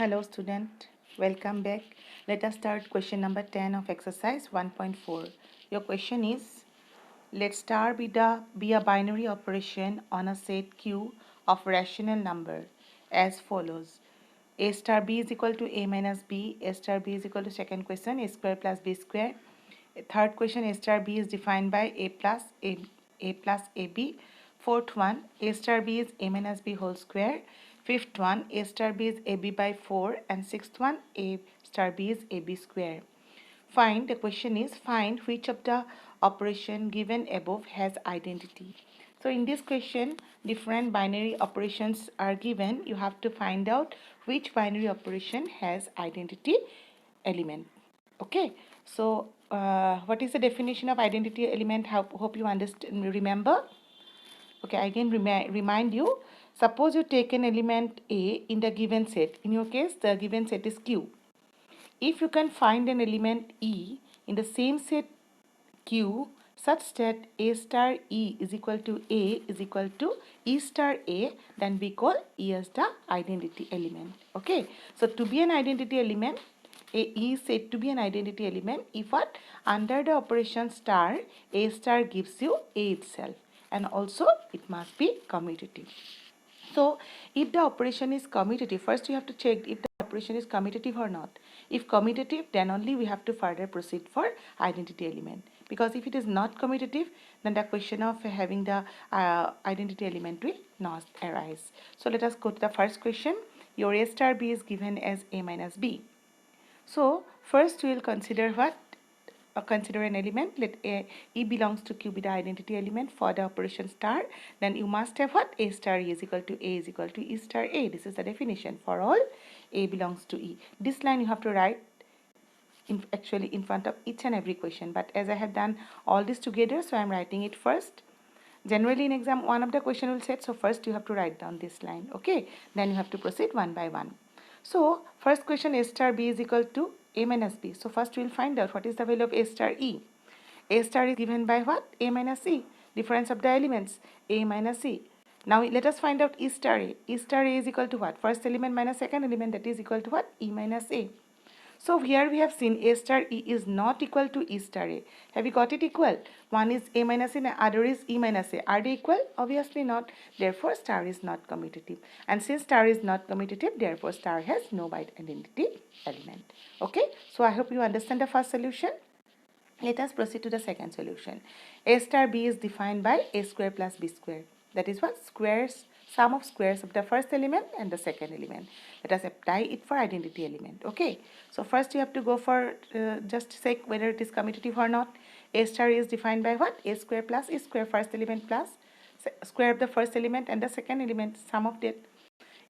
Hello student, welcome back. Let us start question number 10 of exercise 1.4. Your question is, let star be a binary operation on a set Q of rational number as follows. A star B is equal to A minus B, A star B is equal to second question A square plus B square. Third question A star B is defined by A plus AB. Fourth one A star B is A minus B whole square. Fifth one A star B is AB by 4 and sixth one A star B is AB square. The question is find which of the operation given above has identity. So in this question, different binary operations are given. You have to find out which binary operation has identity element. Okay, so what is the definition of identity element? Hope you understand, remember. Okay, I can remind you. Suppose you take an element A in the given set. In your case, the given set is Q. If you can find an element E in the same set Q such that A star E is equal to A is equal to E star A, then we call E as the identity element. Okay, so to be an identity element, E is said to be an identity element if what? Under the operation star, A star gives you A itself, and also it must be commutative. So if the operation is commutative, first you have to check if the operation is commutative or not. If commutative, then only we have to further proceed for identity element. Because if it is not commutative, then the question of having the identity element will not arise. So let us go to the first question. Your A star B is given as A minus B. So first we will consider what? Consider an element. Let E belongs to Q be the identity element for the operation star. Then you must have what? A star E is equal to A is equal to E star A. This is the definition for all A belongs to E. This line you have to write actually in front of each and every question. But as I have done all this together, so I am writing it first. Generally in exam, one of the question will say, so first you have to write down this line. Okay. Then you have to proceed one by one. So first question, A star B is equal to A minus B. So first we will find out what is the value of A star E. A star is given by what? A minus E. Difference of the elements, A minus E. Now let us find out E star A. E star A is equal to what? First element minus second element, that is equal to what? E minus A. So here we have seen A star E is not equal to E star A. Have you got it equal? One is A minus A and other is E minus A. Are they equal? Obviously not. Therefore star is not commutative. And since star is not commutative, therefore star has no identity element. Okay. So I hope you understand the first solution. Let us proceed to the second solution. A star B is defined by A square plus B square. That is what? Sum of squares of the first element and the second element. Let us apply it for identity element. Okay. So first you have to go for just check whether it is commutative or not. A star is defined by what? A square plus E square, first element plus square of the first element and the second element, sum of that.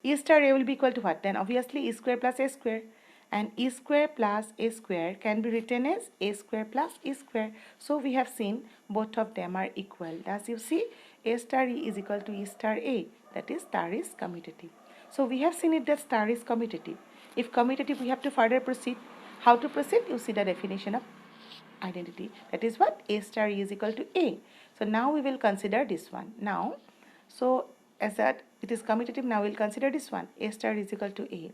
E star A will be equal to what? Then obviously E square plus A square. And E square plus A square can be written as A square plus E square. So we have seen both of them are equal. As you see, A star E is equal to E star A. That is, star is commutative. So we have seen it that star is commutative. If commutative, we have to further proceed. How to proceed? You see the definition of identity. That is what? A star E is equal to A. So now we will consider this one. Now, so as that it is commutative, now we will consider this one. A star is equal to A.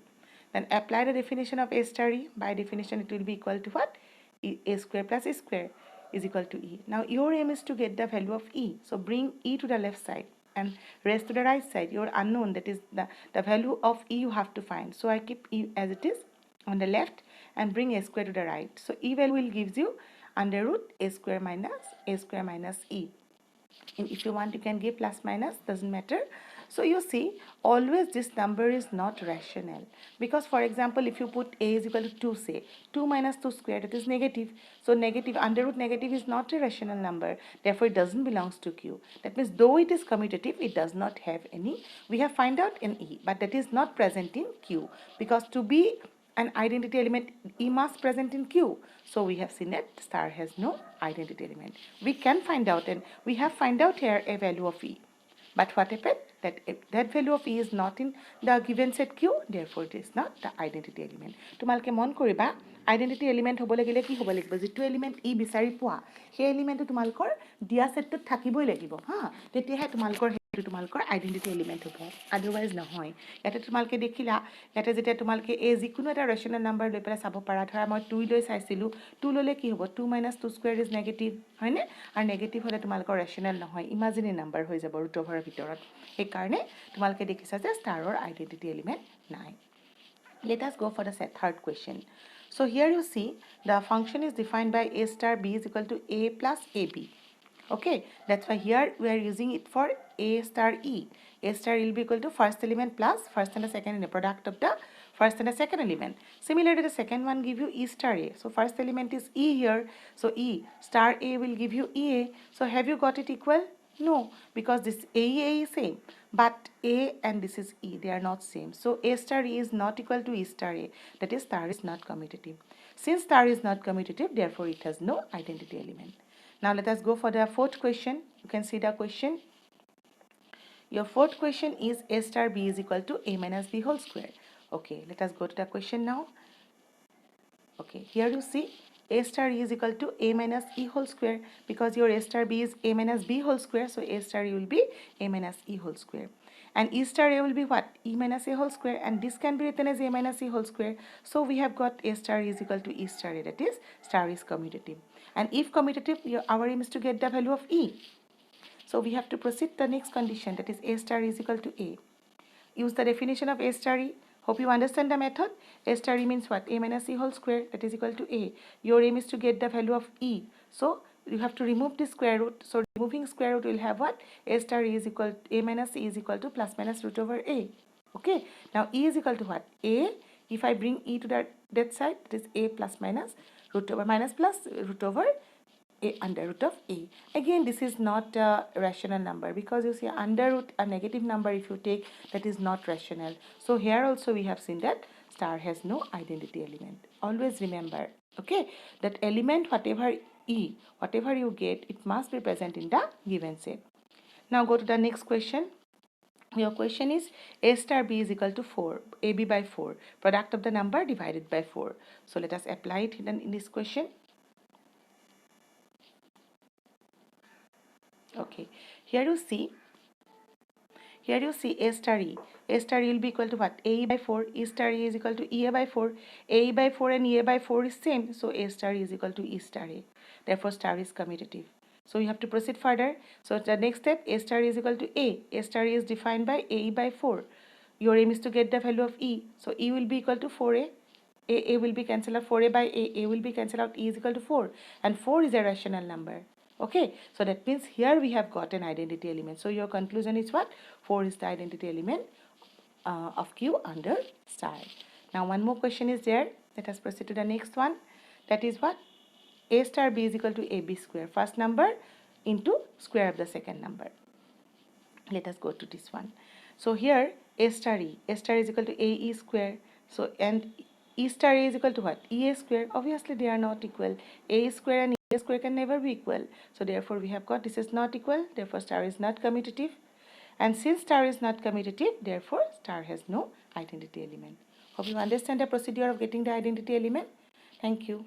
Then apply the definition of A star E. By definition, it will be equal to what? A square plus A square is equal to E. Now your aim is to get the value of E. So bring E to the left side and rest to the right side. Your unknown, that is the value of E you have to find. So I keep E as it is on the left and bring A square to the right. So E value will gives you under root A square minus E. And if you want, you can give plus minus, doesn't matter. So you see, always this number is not rational. Because for example, if you put A is equal to 2, say, 2 minus 2 square, that is negative. So negative, under root negative is not a rational number. Therefore, it doesn't belongs to Q. That means though it is commutative, it does not have any. We have find out in E, but that is not present in Q. Because to be an identity element, E must present in Q. So we have seen that star has no identity element. We can find out, and we have find out here a value of E. But what happened? That value of E is not in the given set Q, therefore it is not the identity element. তোমালোকে মন কৰিবা identity element হ'ব লাগিলে কি হ'ব লাগিব যেটো element ই বিচাৰি পোৱা সেই এলিমেন্টটো তোমালোকৰ দিয়া সেটটোত থাকিবই লাগিব হা তেতিয়াহে তোমালোকৰ তোমালোকৰ আইডেণ্টিটি এলিমেণ্ট হ'ব, আদাৰৱাইজ নহয়। ইয়াতে তোমালোকে দেখিলা, ইয়াতে যেতিয়া তোমালোকে এই যিকোনো এটা ৰেচনেল নাম্বাৰ লৈ পেলাই চাব পাৰা, ধৰা মই 2 লৈ চাইছিলোঁ, 2 ল'লে কি হ'ব, 2 - 2 স্কুৱেৰ ইজ নেগেটিভ, হয়নে? আৰু নেগেটিভ হ'লে তোমালোকৰ ৰেচনেল নহয়, ইমাজিনেৰী নাম্বাৰ হৈ যাব ৰুট অভাৰৰ ভিতৰত। সেইকাৰণে তোমালোকে দেখিছা যে ষ্টাৰৰ আইডেণ্টিটি এলিমেণ্ট নাই। Let us go for the third question. So here you see the function is defined by a star b is equal to a plus ab. Okay, that's why here we are using it for a star e. A star will be equal to first element plus first and the second in the product of the first and the second element. Similarly, the second one give you e star a. So first element is e here. So e star a will give you ea. So have you got it equal? No, because this a is same, but a and this is e, they are not same. So a star e is not equal to e star a, that is star is not commutative. Since star is not commutative, therefore it has no identity element. Now let us go for the fourth question. You can see the question. Your fourth question is a star b is equal to a minus b whole square. Okay, let us go to the question now. Okay, here you see a star e is equal to a minus e whole square, because your a star b is a minus b whole square, so a star e will be a minus e whole square. And e star a will be what? E minus a whole square, and this can be written as a minus e whole square. So we have got a star e is equal to e star a, that is star is commutative. And if commutative, our aim is to get the value of e. So we have to proceed the next condition, that is a star is equal to a. Use the definition of a star e. Hope you understand the method. A star e means what? A minus e whole square, that is equal to a. Your aim is to get the value of e. So you have to remove the square root. So removing square root will have what? A star e is equal to a minus e is equal to plus minus root over a. Okay. Now e is equal to what? A. If I bring e to that side, that is a plus minus root over minus plus root over a under root of a. Again, this is not a rational number, because you see under root, a negative number if you take, that is not rational. So here also we have seen that star has no identity element. Always remember, okay, that element whatever e, whatever you get, it must be present in the given set. Now go to the next question. Your question is a star b is equal to 4, ab by 4, product of the number divided by 4. So let us apply it in this question. Okay, here you see a star e. A star e will be equal to what? A by 4. E star e is equal to e by 4. A by 4 and e by 4 is same. So a star e is equal to e star a. Therefore star is commutative. So you have to proceed further. So the next step, a star e is equal to a. A star e is defined by a by 4. Your aim is to get the value of e. So e will be equal to 4a. A will be cancelled out, 4a by a will be cancelled out, e is equal to 4. And 4 is a rational number. Okay, so that means here we have got an identity element. So your conclusion is what? 4 is the identity element of Q under star. Now one more question is there. Let us proceed to the next one. That is what? A star b is equal to ab square. First number into square of the second number. Let us go to this one. So here a star e. A star is equal to ae square. So and e star a is equal to what? Ea square. Obviously they are not equal. A square and a square can never be equal. So therefore we have got this is not equal. Therefore star is not commutative. And since star is not commutative, therefore star has no identity element. Hope you understand the procedure of getting the identity element. Thank you.